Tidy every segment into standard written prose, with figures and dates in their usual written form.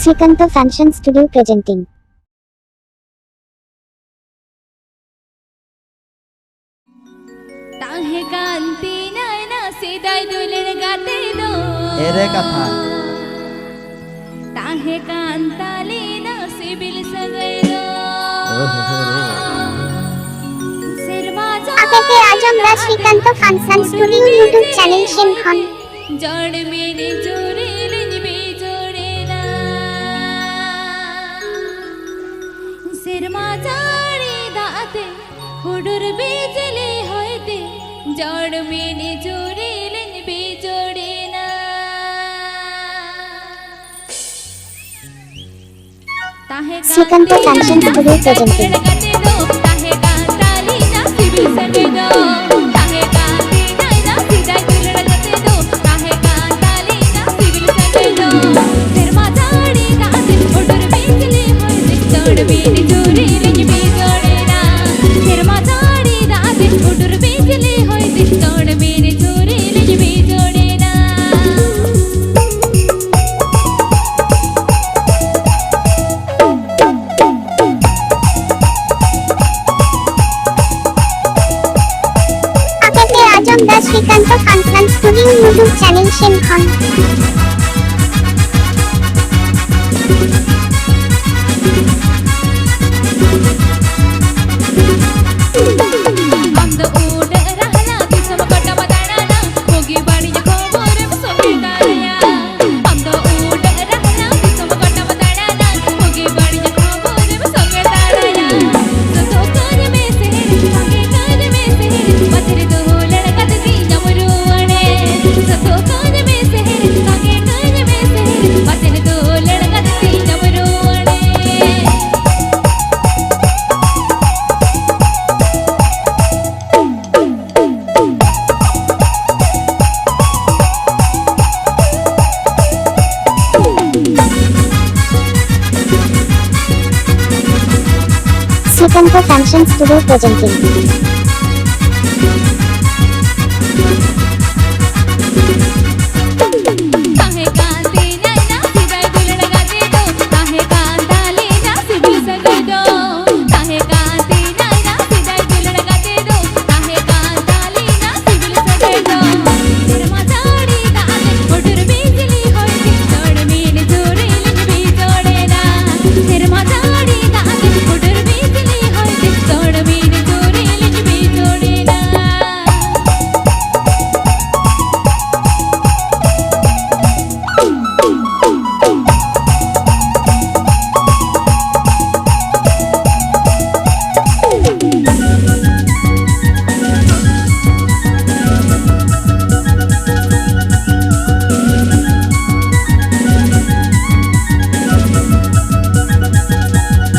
Srikanto Fashion Studio presenting. ताहे कांति नैना सीधाई दुलन गाते दो एरे कथा ताहे कांताली ना सिबिल सगै दो আপনাকে আজ আমরা Shrikant function studio YouTube channel শেনখন জড় মেনে জোরে লিনবে জোরে না সিরমা জাড়ি দাতে হুডুর বিজলি হইতে জড় মেনে জোরে লিনবে জোরে না তাহে শ্রীকান্ত ফ্যাশন স্টুডিও প্রেজেন্টিং ताहे कांताली ना सिबिल सगे दो ताहे कांती नैना सीधाई दुलन गाते दो ताहे कांताली ना सिबिल सगे दो सिरमा जाड़ी दाते हुडुर बिजली होइते जड़ मेने जोरे लिनबे जोड़े ना सिरमा जाड़ी दाते हुडुर बिजली होइते जड़ मेने जोरे लिनबे जोड़े ना আপনাকে আজ আমরা Shrikant function studio YouTube channel শেনখন अंद उड रहला दिसम कटम दाणाना मोगी बाणी खबर सोगे दाया अंद उड रहला दिसम कटम दाणाना मोगी बाणी खबर सोगे दाया तो कर में से संगे कर में से पत्थर तो लड़कत दी जमरुआणे तो कर में से संगे कर में से पत्थर तो लड़कत दी जमरुआणे শ্রীকান্ত ফ্যাশন স্টুডিও প্রেজেন্টিং ताहे कांती नैना सीधाई दुलन गाते दो ताहे कांताली ना सिबिल सगे दो ताहे कांती नैना सीधाई दुलन गाते दो ताहे कांताली ना सिबिल सगे दो सिरमा जाड़ी दाते हुडुर बिजली होइते जड़ मेने जोरे लिनबे जोड़े ना सिरमा जाड़ी दाते हुडुर बिजली होइते जड़ मेने जोरे लिनबे जोड़े ना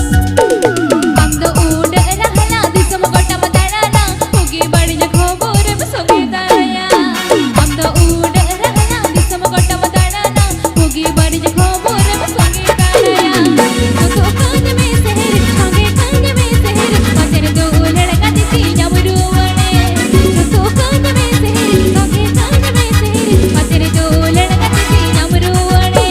अंद उड रहला दिसम कटम दाणाना मोगी बाणी खबर सोगे दाया अंद उड रहला दिसम कटम दाणाना मोगी बाणी खबर सोगे दाया तो कान में शहर संगे कान में शहर पत्थर तो लड़का दी जमरुआणे तो कान में शहर संगे कान में शहर पत्थर तो लड़का दी जमरुआणे